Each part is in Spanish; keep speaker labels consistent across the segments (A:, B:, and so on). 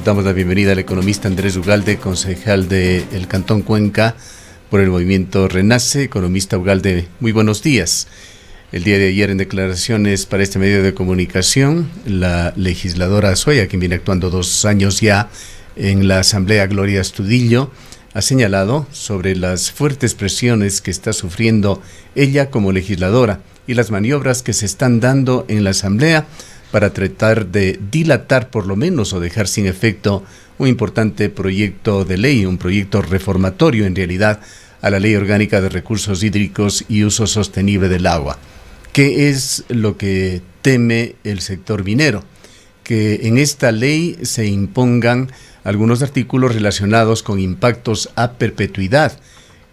A: damos la bienvenida al economista Andrés Ugalde, concejal del Cantón Cuenca por el movimiento Renace. Economista Ugalde, muy buenos días. El día de ayer, en declaraciones para este medio de comunicación, la legisladora Azuaya, quien viene actuando 2 años ya en la Asamblea, Gloria Astudillo, ha señalado sobre las fuertes presiones que está sufriendo ella como legisladora y las maniobras que se están dando en la Asamblea para tratar de dilatar por lo menos o dejar sin efecto un importante proyecto de ley, un proyecto reformatorio en realidad a la Ley Orgánica de Recursos Hídricos y Uso Sostenible del Agua. ¿Qué es lo que teme el sector minero? Que en esta ley se impongan algunos artículos relacionados con impactos a perpetuidad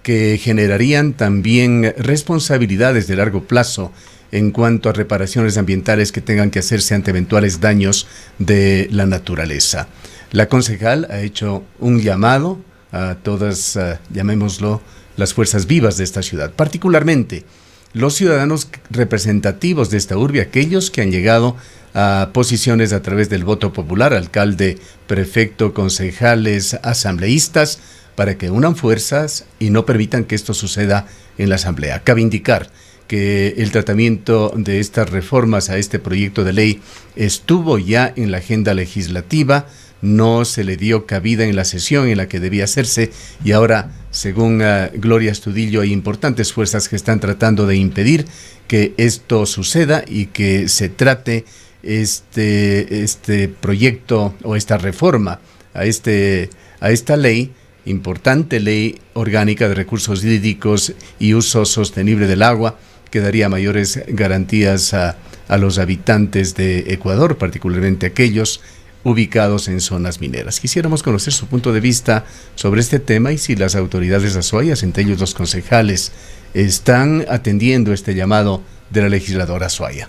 A: que generarían también responsabilidades de largo plazo en cuanto a reparaciones ambientales que tengan que hacerse ante eventuales daños de la naturaleza. La concejal ha hecho un llamado a todas, llamémoslo, las fuerzas vivas de esta ciudad, particularmente los ciudadanos representativos de esta urbe, aquellos que han llegado a posiciones a través del voto popular, alcalde, prefecto, concejales, asambleístas, para que unan fuerzas y no permitan que esto suceda en la Asamblea. Cabe indicar que el tratamiento de estas reformas a este proyecto de ley estuvo ya en la agenda legislativa, no se le dio cabida en la sesión en la que debía hacerse y ahora, según Gloria Astudillo, hay importantes fuerzas que están tratando de impedir que esto suceda y que se trate este proyecto o esta reforma a esta ley, importante ley orgánica de recursos hídricos y uso sostenible del agua, que daría mayores garantías a los habitantes de Ecuador, particularmente aquellos ubicados en zonas mineras. Quisiéramos conocer su punto de vista sobre este tema y si las autoridades azuayas, entre ellos los concejales, están atendiendo este llamado de la legisladora Azuaya.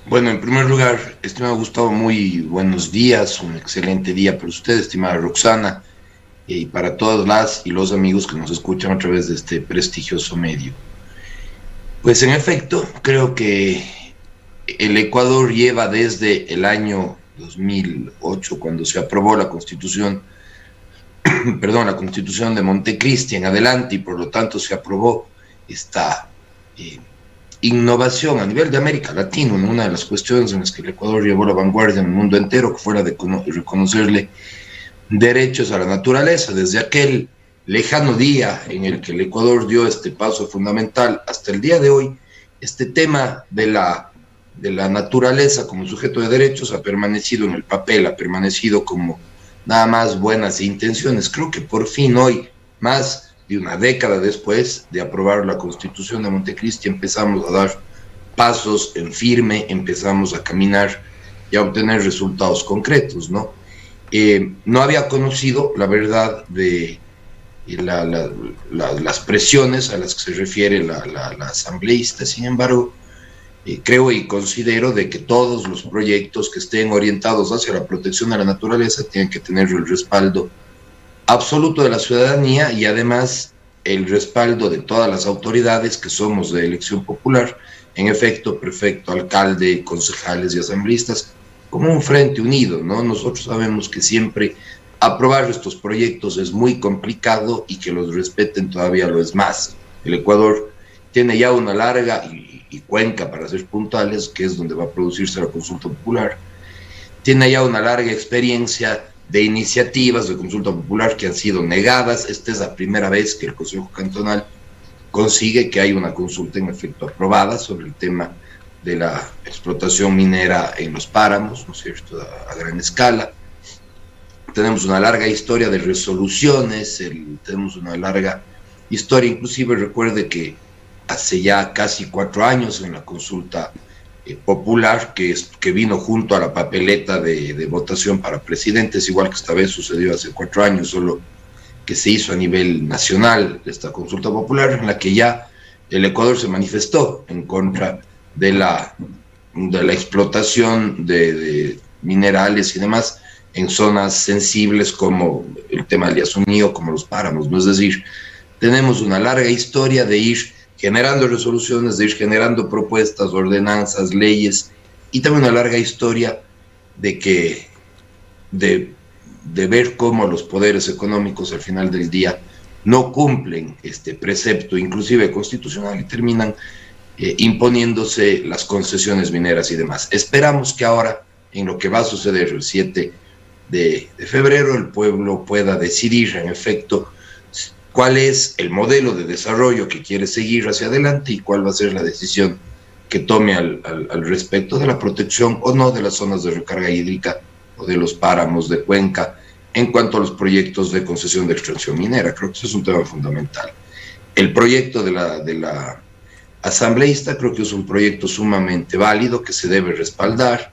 B: Bueno, en primer lugar, estimado Gustavo, muy buenos días, un excelente día para usted, estimada Roxana, y para todas las y los amigos que nos escuchan a través de este prestigioso medio. Pues en efecto, creo que el Ecuador lleva desde el año 2008, cuando se aprobó la Constitución, la Constitución de Montecristi en adelante, y por lo tanto se aprobó esta innovación a nivel de América Latina, una de las cuestiones en las que el Ecuador llevó la vanguardia en el mundo entero, que fuera de reconocerle derechos a la naturaleza. Desde aquel lejano día en el que el Ecuador dio este paso fundamental hasta el día de hoy, este tema de la naturaleza como sujeto de derechos ha permanecido en el papel, ha permanecido como nada más buenas intenciones. Creo que por fin hoy, más de una década después de aprobar la Constitución de Montecristi, empezamos a dar pasos en firme, empezamos a caminar y a obtener resultados concretos, ¿no? No había conocido, la verdad, de las presiones a las que se refiere la asambleísta. Sin embargo, creo y considero de que todos los proyectos que estén orientados hacia la protección de la naturaleza tienen que tener el respaldo absoluto de la ciudadanía y además el respaldo de todas las autoridades que somos de elección popular, en efecto, prefecto, alcalde, concejales y asambleístas, como un frente unido, ¿no? Nosotros sabemos que siempre aprobar estos proyectos es muy complicado y que los respeten todavía lo es más. El Ecuador tiene ya una larga, y Cuenca, para ser puntuales, que es donde va a producirse la consulta popular, tiene ya una larga experiencia de iniciativas de consulta popular que han sido negadas. Esta es la primera vez que el Consejo Cantonal consigue que haya una consulta en efecto aprobada sobre el tema de la explotación minera en los páramos, ¿no es cierto?, a gran escala. Tenemos una larga historia de resoluciones, tenemos una larga historia, inclusive recuerde que hace ya casi 4 años en la consulta popular que vino junto a la papeleta de votación para presidentes, igual que esta vez sucedió hace 4 años, solo que se hizo a nivel nacional esta consulta popular, en la que ya el Ecuador se manifestó en contra de la explotación de minerales y demás en zonas sensibles como el tema del Yasuní, como los páramos, ¿no? Es decir, tenemos una larga historia de ir generando resoluciones, de ir generando propuestas, ordenanzas, leyes y también una larga historia de ver cómo los poderes económicos al final del día no cumplen este precepto, inclusive constitucional, y terminan imponiéndose las concesiones mineras y demás. Esperamos que ahora, en lo que va a suceder el 7 de febrero, el pueblo pueda decidir, en efecto, cuál es el modelo de desarrollo que quiere seguir hacia adelante y cuál va a ser la decisión que tome al respecto de la protección o no de las zonas de recarga hídrica o de los páramos de Cuenca en cuanto a los proyectos de concesión de extracción minera. Creo que eso es un tema fundamental. El proyecto de la asambleísta creo que es un proyecto sumamente válido que se debe respaldar.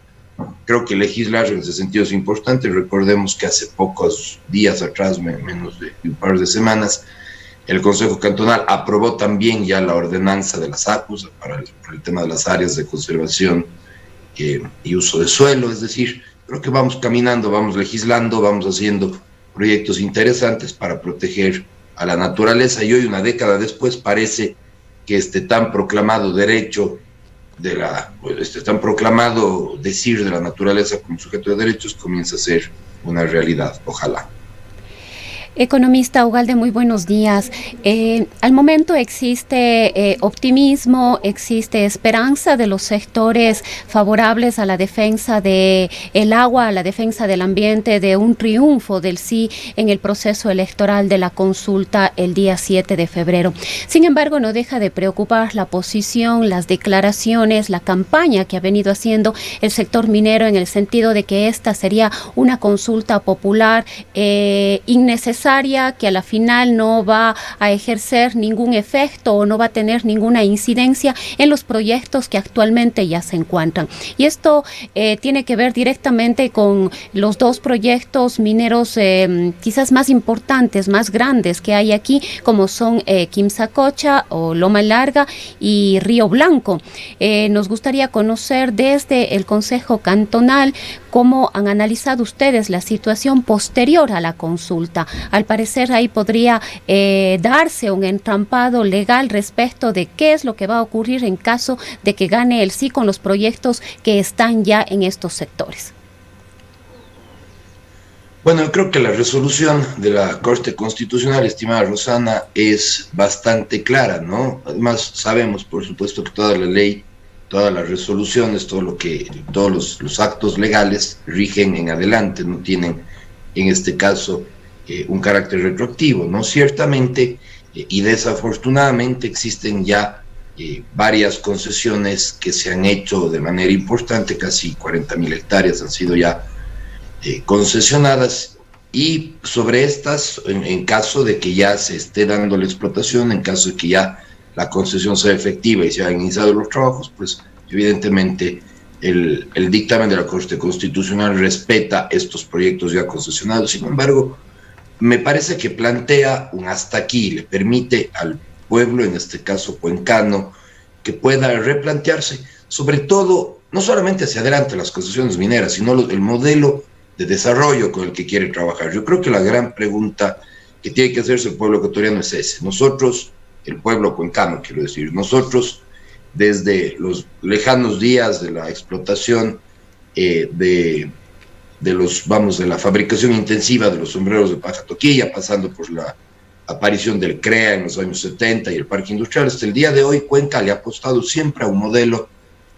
B: Creo que legislar en ese sentido es importante. Recordemos que hace pocos días atrás, menos de un par de semanas, el Consejo Cantonal aprobó también ya la ordenanza de las ACUS para el tema de las áreas de conservación y uso de suelo. Es decir, creo que vamos caminando, vamos legislando, vamos haciendo proyectos interesantes para proteger a la naturaleza, y hoy, una década después, parece que este tan proclamado derecho tan proclamado decir de la naturaleza como sujeto de derechos comienza a ser una realidad. Ojalá.
C: Economista Ugalde, muy buenos días. Al momento existe optimismo, existe esperanza de los sectores favorables a la defensa del agua, a la defensa del ambiente, de un triunfo del sí en el proceso electoral de la consulta el día 7 de febrero. Sin embargo, no deja de preocupar la posición, las declaraciones, la campaña que ha venido haciendo el sector minero en el sentido de que esta sería una consulta popular innecesaria, que a la final no va a ejercer ningún efecto o no va a tener ninguna incidencia en los proyectos que actualmente ya se encuentran. Y esto tiene que ver directamente con los dos proyectos mineros quizás más importantes, más grandes que hay aquí, como son Quimsacocha o Loma Larga y Río Blanco. Nos gustaría conocer desde el Consejo Cantonal cómo han analizado ustedes la situación posterior a la consulta. Al parecer ahí podría darse un entrampado legal respecto de qué es lo que va a ocurrir en caso de que gane el sí con los proyectos que están ya en estos sectores.
B: Bueno, yo creo que la resolución de la Corte Constitucional, estimada Rosana, es bastante clara, ¿no? Además, sabemos, por supuesto, que toda la ley, todas las resoluciones, todos los actos legales rigen en adelante, no tienen, en este caso, un carácter retroactivo, ¿no? Ciertamente, y desafortunadamente, existen ya varias concesiones que se han hecho de manera importante, casi 40.000 hectáreas han sido ya concesionadas, y sobre estas, en caso de que ya se esté dando la explotación, en caso de que ya la concesión sea efectiva y se hayan iniciado los trabajos, pues evidentemente el dictamen de la Corte Constitucional respeta estos proyectos ya concesionados. Sin embargo, me parece que plantea un hasta aquí, le permite al pueblo, en este caso cuencano, que pueda replantearse, sobre todo, no solamente hacia adelante las concesiones mineras, sino el modelo de desarrollo con el que quiere trabajar. Yo creo que la gran pregunta que tiene que hacerse el pueblo ecuatoriano es ese. Nosotros, el pueblo cuencano, quiero decir, nosotros, desde los lejanos días de la explotación de la fabricación intensiva de los sombreros de paja toquilla, pasando por la aparición del CREA en los años 70 y el parque industrial, hasta el día de hoy, Cuenca le ha apostado siempre a un modelo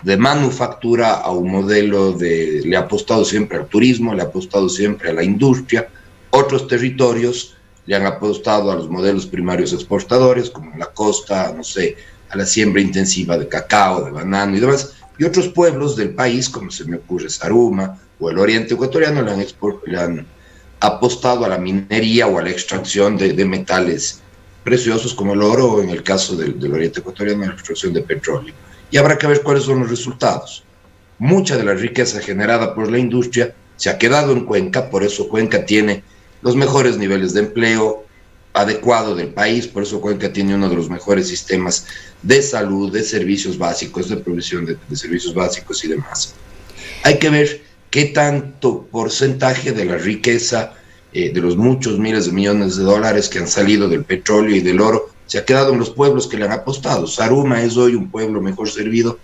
B: de manufactura, a un modelo le ha apostado siempre al turismo, le ha apostado siempre a la industria. Otros territorios le han apostado a los modelos primarios exportadores, como en la costa, no sé, a la siembra intensiva de cacao, de banano y demás. Y otros pueblos del país, como se me ocurre Saruma o el oriente ecuatoriano, le han apostado a la minería o a la extracción de metales preciosos como el oro, o en el caso del oriente ecuatoriano, la extracción de petróleo. Y habrá que ver cuáles son los resultados. Mucha de la riqueza generada por la industria se ha quedado en Cuenca, por eso Cuenca tiene los mejores niveles de empleo adecuado del país, por eso Cuenca tiene uno de los mejores sistemas de salud, de servicios básicos, de provisión de servicios básicos y demás. Hay que ver qué tanto porcentaje de la riqueza, de los muchos miles de millones de dólares que han salido del petróleo y del oro, se ha quedado en los pueblos que le han apostado. Saruma es hoy un pueblo mejor servido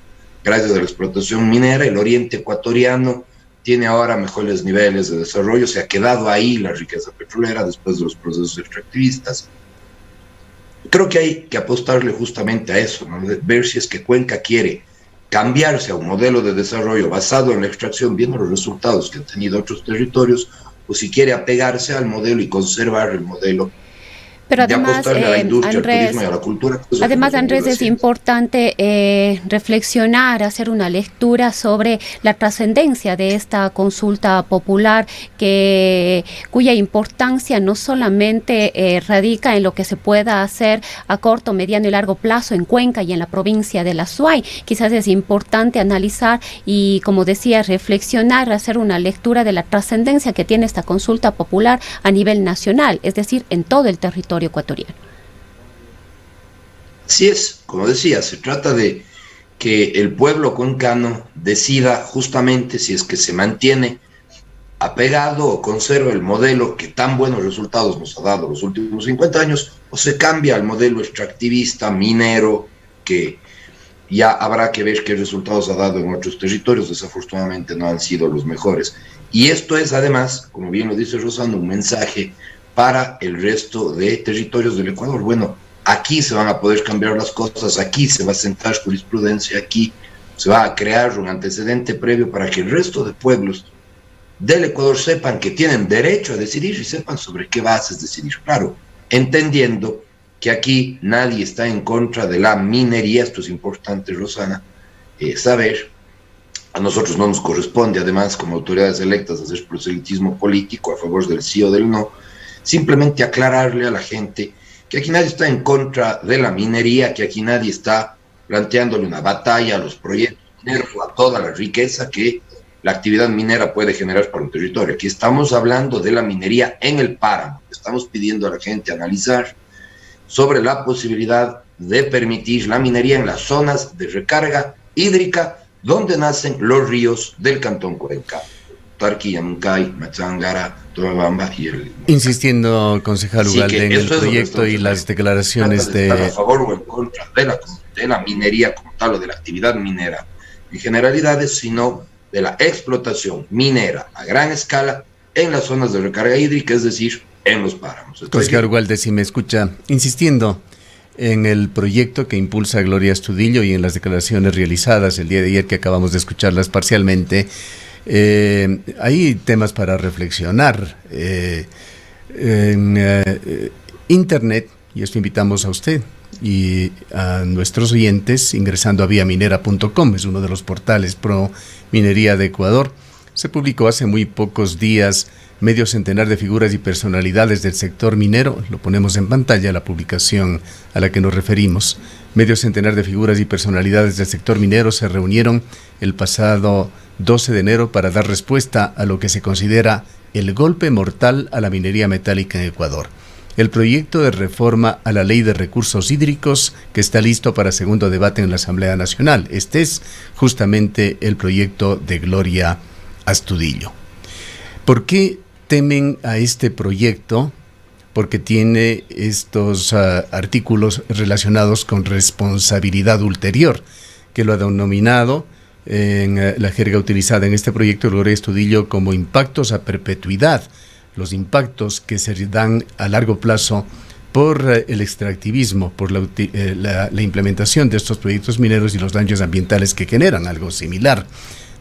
B: gracias a la explotación minera, el oriente ecuatoriano tiene ahora mejores niveles de desarrollo, se ha quedado ahí la riqueza petrolera después de los procesos extractivistas. Creo que hay que apostarle justamente a eso, ¿no? Ver si es que Cuenca quiere cambiarse a un modelo de desarrollo basado en la extracción, viendo los resultados que han tenido otros territorios, o si quiere apegarse al modelo y conservar el modelo.
C: Pero además,
B: Andrés,
C: Andrés, es importante reflexionar, hacer una lectura sobre la trascendencia de esta consulta popular, cuya importancia no solamente radica en lo que se pueda hacer a corto, mediano y largo plazo en Cuenca y en la provincia de la Suay. Quizás es importante analizar y, como decía, reflexionar, hacer una lectura de la trascendencia que tiene esta consulta popular a nivel nacional, es decir, en todo el territorio ecuatoriano.
B: Así es, como decía, se trata de que el pueblo cuencano decida justamente si es que se mantiene apegado o conserva el modelo que tan buenos resultados nos ha dado los últimos 50 años, o se cambia al modelo extractivista, minero, que ya habrá que ver qué resultados ha dado en otros territorios, desafortunadamente no han sido los mejores. Y esto es además, como bien lo dice Rosana, un mensaje para el resto de territorios del Ecuador. Bueno, aquí se van a poder cambiar las cosas, aquí se va a sentar jurisprudencia, aquí se va a crear un antecedente previo para que el resto de pueblos del Ecuador sepan que tienen derecho a decidir y sepan sobre qué bases decidir. Claro, entendiendo que aquí nadie está en contra de la minería, esto es importante, Rosana, saber. A nosotros no nos corresponde, además, como autoridades electas, hacer proselitismo político a favor del sí o del no. Simplemente aclararle a la gente que aquí nadie está en contra de la minería, que aquí nadie está planteándole una batalla a los proyectos mineros o a toda la riqueza que la actividad minera puede generar para un territorio. Aquí estamos hablando de la minería en el páramo. Estamos pidiendo a la gente analizar sobre la posibilidad de permitir la minería en las zonas de recarga hídrica donde nacen los ríos del Cantón Cuenca. Tarqui, Yamuncay, Machangara, Tobabamba y el...
A: Insistiendo, concejal Ugalde, en el proyecto y las declaraciones de...
B: ¿Estar a favor o en contra de la minería como tal o de la actividad minera en generalidades, sino de la explotación minera a gran escala en las zonas de recarga hídrica, es decir, en los páramos?
A: Concejal Ugalde, si me escucha, insistiendo en el proyecto que impulsa Gloria Astudillo y en las declaraciones realizadas el día de ayer, que acabamos de escucharlas parcialmente, hay temas para reflexionar. En Internet, y esto invitamos a usted y a nuestros oyentes ingresando a viaminera.com, es uno de los portales pro minería de Ecuador. Se publicó hace muy pocos días medio centenar de figuras y personalidades del sector minero. Lo ponemos en pantalla, la publicación a la que nos referimos. Medio centenar de figuras y personalidades del sector minero se reunieron el pasado 12 de enero para dar respuesta a lo que se considera el golpe mortal a la minería metálica en Ecuador. El proyecto de reforma a la Ley de Recursos Hídricos, que está listo para segundo debate en la Asamblea Nacional. Este es justamente el proyecto de Gloria Astudillo. ¿Por qué temen a este proyecto? Porque tiene estos artículos relacionados con responsabilidad ulterior, que lo ha denominado en la jerga utilizada en este proyecto Gloria Astudillo como impactos a perpetuidad, los impactos que se dan a largo plazo por el extractivismo, por la implementación de estos proyectos mineros y los daños ambientales que generan, algo similar.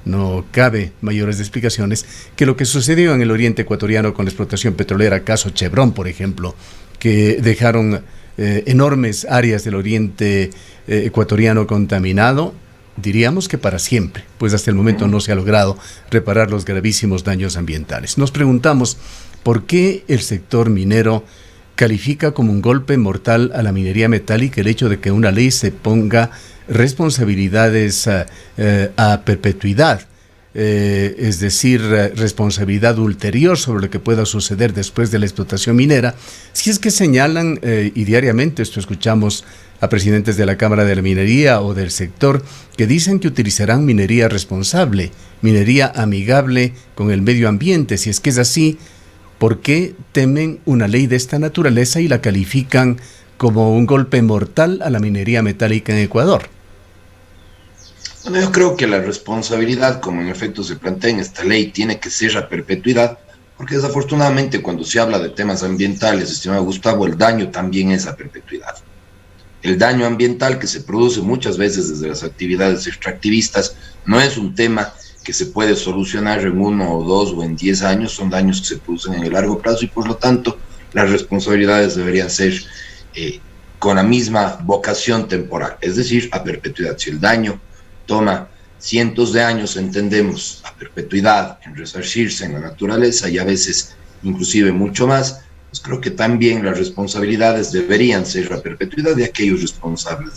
A: No cabe mayores explicaciones que lo que sucedió en el oriente ecuatoriano con la explotación petrolera, caso Chevron, por ejemplo, que dejaron enormes áreas del oriente ecuatoriano contaminado, diríamos que para siempre, pues hasta el momento no se ha logrado reparar los gravísimos daños ambientales. Nos preguntamos por qué el sector minero califica como un golpe mortal a la minería metálica el hecho de que una ley se ponga responsabilidades a perpetuidad, es decir, responsabilidad ulterior sobre lo que pueda suceder después de la explotación minera, si es que señalan, y diariamente esto escuchamos a presidentes de la Cámara de la Minería o del sector, que dicen que utilizarán minería responsable, minería amigable con el medio ambiente. Si es que es así, ¿por qué temen una ley de esta naturaleza y la califican como un golpe mortal a la minería metálica en Ecuador?
B: Bueno, yo creo que la responsabilidad, como en efecto se plantea en esta ley, tiene que ser a perpetuidad, porque desafortunadamente cuando se habla de temas ambientales, estimado Gustavo, el daño también es a perpetuidad. El daño ambiental que se produce muchas veces desde las actividades extractivistas no es un tema que se puede solucionar en 1 o 2 o en 10 años, son daños que se producen en el largo plazo y por lo tanto las responsabilidades deberían ser con la misma vocación temporal, es decir, a perpetuidad. Si el daño toma cientos de años, entendemos, a perpetuidad en resarcirse en la naturaleza y a veces inclusive mucho más, pues creo que también las responsabilidades deberían ser a perpetuidad de aquellos responsables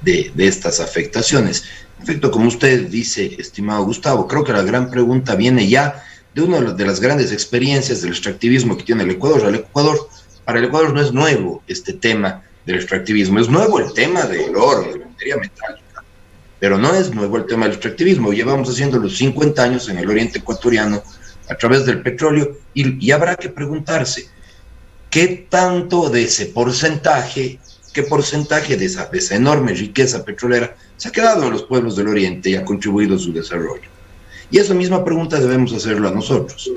B: de estas afectaciones. En efecto, como usted dice, estimado Gustavo, creo que la gran pregunta viene ya de una de las grandes experiencias del extractivismo que tiene el Ecuador. Para el Ecuador no es nuevo este tema del extractivismo, es nuevo el tema del oro, de la minería metálica, pero no es nuevo el tema del extractivismo. Llevamos haciendo los 50 años en el oriente ecuatoriano a través del petróleo y habrá que preguntarse qué tanto de ese porcentaje, qué porcentaje de esa enorme riqueza petrolera se ha quedado en los pueblos del oriente y ha contribuido a su desarrollo. Y esa misma pregunta debemos hacerlo a nosotros.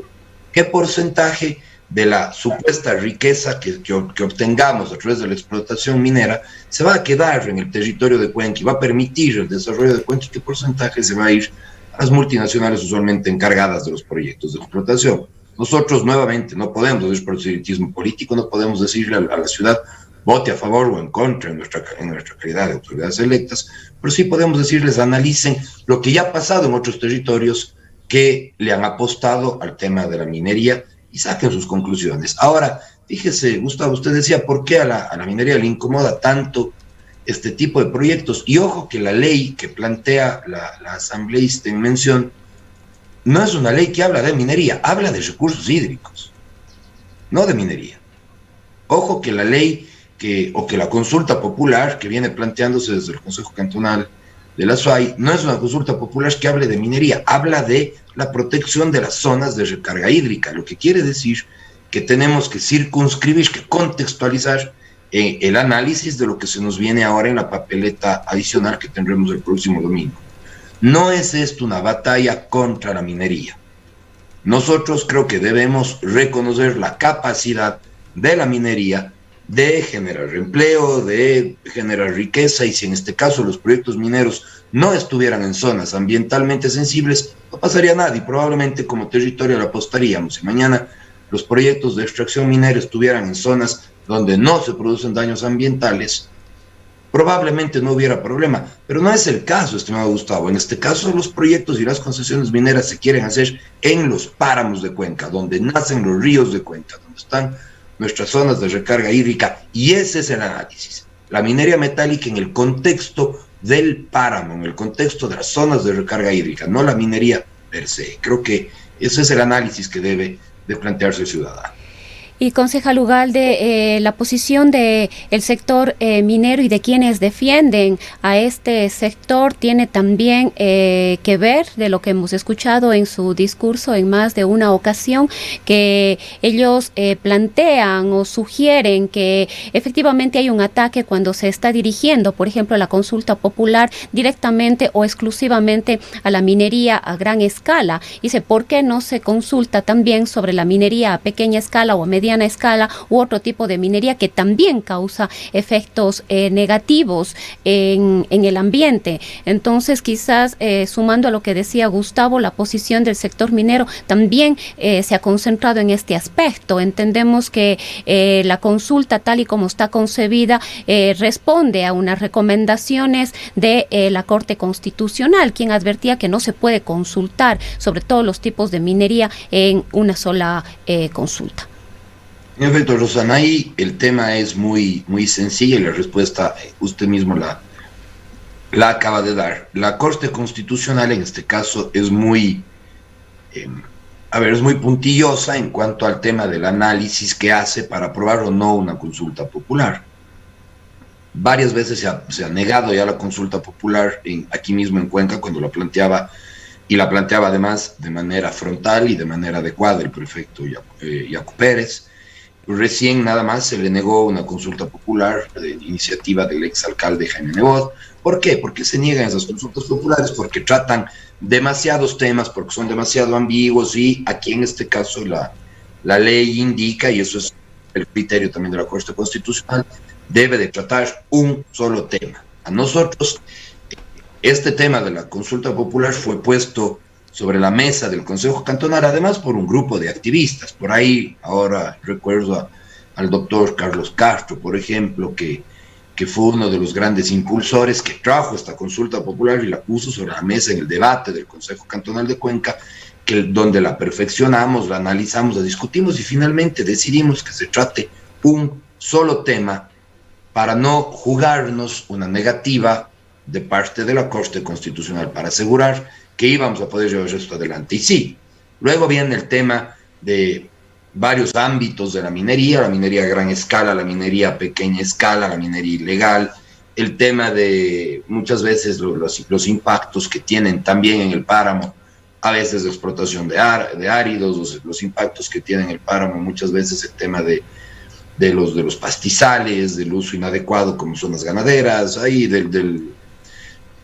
B: ¿Qué porcentaje de la supuesta riqueza que obtengamos a través de la explotación minera se va a quedar en el territorio de Cuenca y va a permitir el desarrollo de Cuenca? ¿Y qué porcentaje se va a ir a las multinacionales usualmente encargadas de los proyectos de explotación? Nosotros nuevamente no podemos hacer proselitismo político, no podemos decirle a la ciudad vote a favor o en contra en nuestra calidad de autoridades electas, pero sí podemos decirles analicen lo que ya ha pasado en otros territorios que le han apostado al tema de la minería y saquen sus conclusiones. Ahora, fíjese, Gustavo, usted decía por qué a la minería le incomoda tanto este tipo de proyectos. Y ojo que la ley que plantea la asambleísta en mención no es una ley que habla de minería, habla de recursos hídricos, no de minería. Ojo que la ley que la consulta popular que viene planteándose desde el Consejo Cantonal de la SUAY no es una consulta popular que hable de minería, habla de la protección de las zonas de recarga hídrica, lo que quiere decir que tenemos que circunscribir, que contextualizar el análisis de lo que se nos viene ahora en la papeleta adicional que tendremos el próximo domingo. No es esto una batalla contra la minería. Nosotros creo que debemos reconocer la capacidad de la minería de generar empleo, de generar riqueza, y si en este caso los proyectos mineros no estuvieran en zonas ambientalmente sensibles, no pasaría nada y probablemente como territorio le apostaríamos. Si mañana los proyectos de extracción minera estuvieran en zonas donde no se producen daños ambientales, probablemente no hubiera problema, pero no es el caso, estimado Gustavo. En este caso los proyectos y las concesiones mineras se quieren hacer en los páramos de Cuenca, donde nacen los ríos de Cuenca, donde están nuestras zonas de recarga hídrica, y ese es el análisis. La minería metálica en el contexto del páramo, en el contexto de las zonas de recarga hídrica, no la minería per se. Creo que ese es el análisis que debe de plantearse el ciudadano.
C: Y concejal Ugalde, la posición del sector minero y de quienes defienden a este sector tiene también que ver de lo que hemos escuchado en su discurso en más de una ocasión, que ellos plantean o sugieren que efectivamente hay un ataque cuando se está dirigiendo, por ejemplo, la consulta popular directamente o exclusivamente a la minería a gran escala. Dice, ¿por qué no se consulta también sobre la minería a pequeña escala o a mediana escala u otro tipo de minería que también causa efectos negativos en el ambiente? Entonces, quizás sumando a lo que decía Gustavo, la posición del sector minero también se ha concentrado en este aspecto. Entendemos que la consulta tal y como está concebida responde a unas recomendaciones de la Corte Constitucional, quien advertía que no se puede consultar sobre todos los tipos de minería en una sola consulta.
B: En efecto, Rosana, ahí el tema es muy sencillo y la respuesta usted mismo la acaba de dar. La Corte Constitucional en este caso es muy puntillosa en cuanto al tema del análisis que hace para aprobar o no una consulta popular. Varias veces se ha negado ya la consulta popular aquí mismo en Cuenca cuando la planteaba, y la planteaba además de manera frontal y de manera adecuada el prefecto Yacu Pérez. Recién nada más se le negó una consulta popular de iniciativa del exalcalde Jaime Nebot, ¿Por qué? Porque se niegan esas consultas populares, porque tratan demasiados temas, porque son demasiado ambiguos y aquí en este caso la ley indica, y eso es el criterio también de la Corte Constitucional, debe de tratar un solo tema. A nosotros, este tema de la consulta popular fue puesto sobre la mesa del Consejo Cantonal, además por un grupo de activistas. Por ahí, ahora recuerdo al doctor Carlos Castro, por ejemplo, que fue uno de los grandes impulsores que trajo esta consulta popular y la puso sobre la mesa en el debate del Consejo Cantonal de Cuenca, donde la perfeccionamos, la analizamos, la discutimos y finalmente decidimos que se trate un solo tema para no jugarnos una negativa de parte de la Corte Constitucional, para asegurar que íbamos a poder llevar esto adelante. Y sí, luego viene el tema de varios ámbitos de la minería a gran escala, la minería a pequeña escala, la minería ilegal, el tema de muchas veces los impactos que tienen también en el páramo, a veces de explotación de áridos, los impactos que tienen el páramo, muchas veces el tema de los pastizales, del uso inadecuado como zonas ganaderas, ahí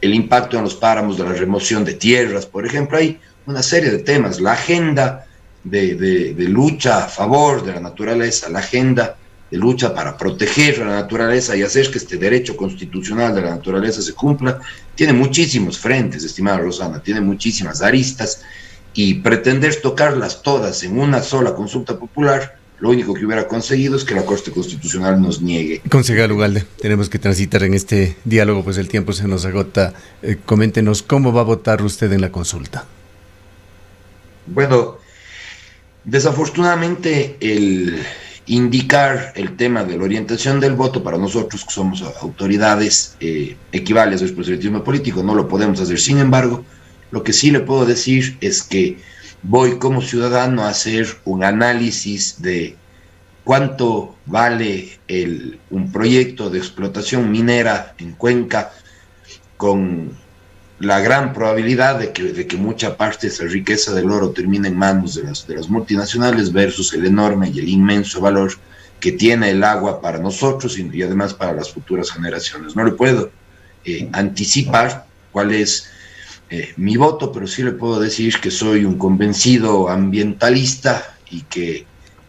B: el impacto en los páramos de la remoción de tierras, por ejemplo, hay una serie de temas, la agenda de lucha a favor de la naturaleza, la agenda de lucha para proteger la naturaleza y hacer que este derecho constitucional de la naturaleza se cumpla, tiene muchísimos frentes, estimada Rosana, tiene muchísimas aristas, y pretender tocarlas todas en una sola consulta popular, lo único que hubiera conseguido es que la Corte Constitucional nos niegue.
A: Concejal Ugalde, tenemos que transitar en este diálogo, pues el tiempo se nos agota. Coméntenos cómo va a votar usted en la consulta.
B: Bueno, desafortunadamente el indicar el tema de la orientación del voto para nosotros que somos autoridades equivale a su proselitismo político, no lo podemos hacer. Sin embargo, lo que sí le puedo decir es que voy como ciudadano a hacer un análisis de cuánto vale un proyecto de explotación minera en Cuenca, con la gran probabilidad de que mucha parte de esa riqueza del oro termine en manos de las multinacionales versus el enorme y el inmenso valor que tiene el agua para nosotros y además para las futuras generaciones. No le puedo anticipar cuál es mi voto, pero sí le puedo decir que soy un convencido ambientalista y que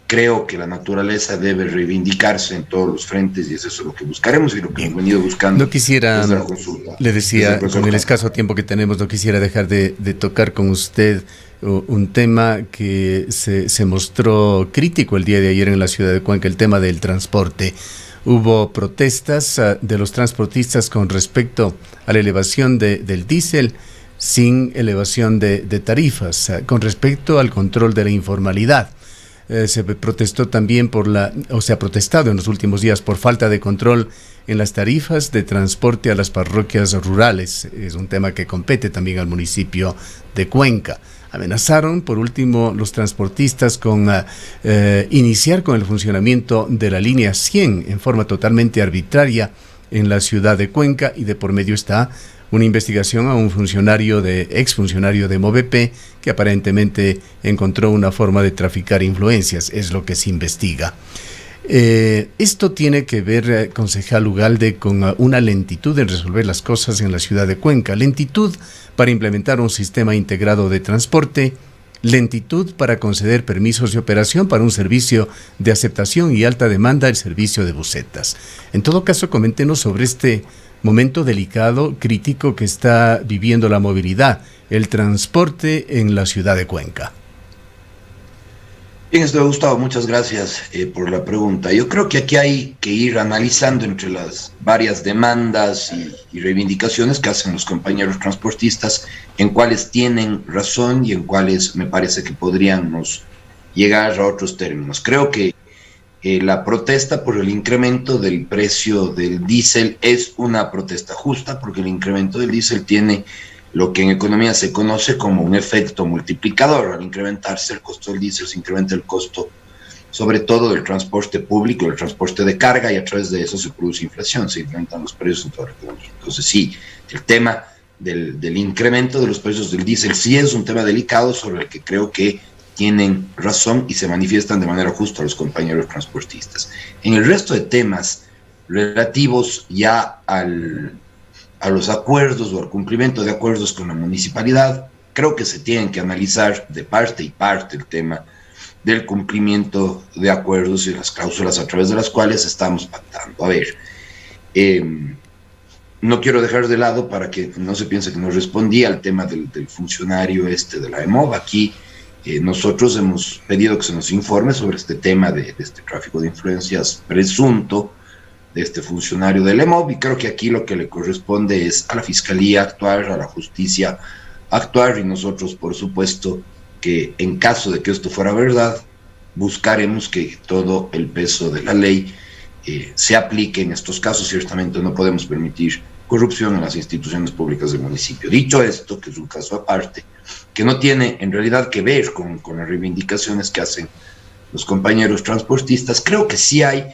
B: creo que la naturaleza debe reivindicarse en todos los frentes, y es eso lo que buscaremos y lo que hemos venido buscando.
A: No quisiera,
B: desde la consulta,
A: le decía, con el escaso tiempo que tenemos, no quisiera dejar de tocar con usted un tema que se mostró crítico el día de ayer en la ciudad de Cuenca, el tema del transporte. Hubo protestas de los transportistas con respecto a la elevación del diésel, sin elevación de tarifas, con respecto al control de la informalidad. Se protestó también se ha protestado en los últimos días por falta de control en las tarifas de transporte a las parroquias rurales. Es un tema que compete también al municipio de Cuenca. Amenazaron, por último, los transportistas con iniciar con el funcionamiento de la línea 100 en forma totalmente arbitraria en la ciudad de Cuenca, y de por medio está una investigación a un exfuncionario de Movep que aparentemente encontró una forma de traficar influencias, es lo que se investiga. Esto tiene que ver, concejal Ugalde, con una lentitud en resolver las cosas en la ciudad de Cuenca, lentitud para implementar un sistema integrado de transporte, lentitud para conceder permisos de operación para un servicio de aceptación y alta demanda, el servicio de busetas. En todo caso, coméntenos sobre este momento delicado, crítico que está viviendo la movilidad, el transporte en la ciudad de Cuenca.
B: Bien, Gustavo, muchas gracias por la pregunta. Yo creo que aquí hay que ir analizando entre las varias demandas y reivindicaciones que hacen los compañeros transportistas, en cuáles tienen razón y en cuáles me parece que podríamos llegar a otros términos. Creo que la protesta por el incremento del precio del diésel es una protesta justa, porque el incremento del diésel tiene lo que en economía se conoce como un efecto multiplicador. Al incrementarse el costo del diésel, se incrementa el costo sobre todo del transporte público, del transporte de carga, y a través de eso se produce inflación, se incrementan los precios en todo el economía. Entonces sí, el tema del incremento de los precios del diésel sí es un tema delicado sobre el que creo que tienen razón y se manifiestan de manera justa los compañeros transportistas. En el resto de temas relativos ya a los acuerdos o al cumplimiento de acuerdos con la municipalidad. Creo que se tienen que analizar de parte y parte el tema del cumplimiento de acuerdos y las cláusulas a través de las cuales estamos pactando. A ver, no quiero dejar de lado, para que no se piense que no respondí al tema del funcionario de la EMOV. Aquí nosotros hemos pedido que se nos informe sobre este tema de este tráfico de influencias presunto de este funcionario del EMOV, y creo que aquí lo que le corresponde es a la Fiscalía actuar, a la Justicia actuar, y nosotros, por supuesto, que en caso de que esto fuera verdad, buscaremos que todo el peso de la ley se aplique en estos casos. Ciertamente no podemos permitir corrupción en las instituciones públicas del municipio. Dicho esto, que es un caso aparte, que no tiene en realidad que ver con las reivindicaciones que hacen los compañeros transportistas, creo que sí hay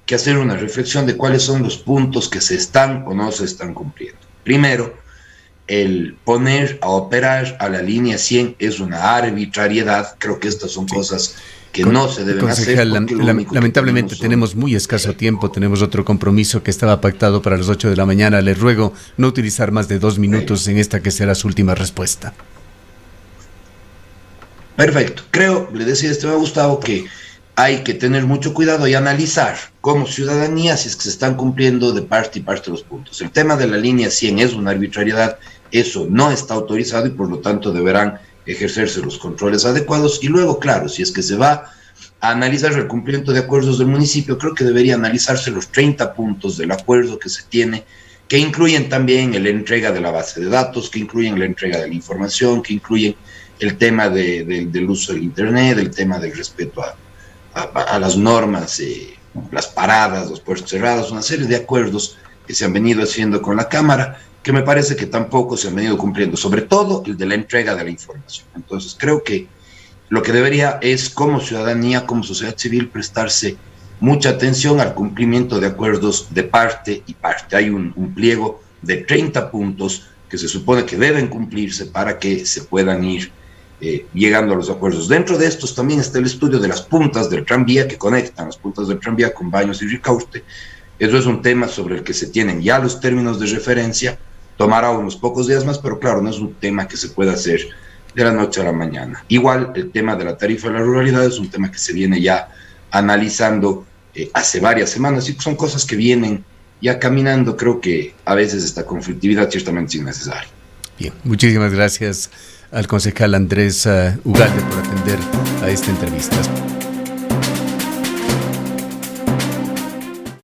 B: que hacer una reflexión de cuáles son los puntos que se están o no se están cumpliendo. Primero, el poner a operar a la línea 100 es una arbitrariedad. Creo que estas son cosas que no se deben hacer.
A: Lamentablemente tenemos muy escaso tiempo, tenemos otro compromiso que estaba pactado para las 8 de la mañana. Les ruego no utilizar más de 2 minutos en esta que será su última respuesta.
B: Perfecto. Creo, le decía Gustavo, que hay que tener mucho cuidado y analizar como ciudadanía si es que se están cumpliendo de parte y parte los puntos. El tema de la línea 100 es una arbitrariedad, eso no está autorizado y por lo tanto deberán ejercerse los controles adecuados. Y luego, claro, si es que se va a analizar el cumplimiento de acuerdos del municipio, creo que debería analizarse los 30 puntos del acuerdo que se tiene, que incluyen también la entrega de la base de datos, que incluyen la entrega de la información, que incluyen el tema del uso del Internet, el tema del respeto a las normas, las paradas, los puertos cerrados, una serie de acuerdos que se han venido haciendo con la Cámara, que me parece que tampoco se han venido cumpliendo, sobre todo el de la entrega de la información. Entonces creo que lo que debería es, como ciudadanía, como sociedad civil, prestarse mucha atención al cumplimiento de acuerdos de parte y parte. Hay un pliego de 30 puntos que se supone que deben cumplirse para que se puedan ir llegando a los acuerdos. Dentro de estos también está el estudio de las puntas del tranvía, que conectan las puntas del tranvía con Baños y Ricaurte. Eso es un tema sobre el que se tienen ya los términos de referencia. Tomará unos pocos días más, pero claro, no es un tema que se pueda hacer de la noche a la mañana. Igual el tema de la tarifa de la ruralidad es un tema que se viene ya analizando hace varias semanas, y son cosas que vienen ya caminando. Creo que a veces esta conflictividad ciertamente es innecesaria.
A: Bien, muchísimas gracias al concejal Andrés Ugalde por atender a esta entrevista.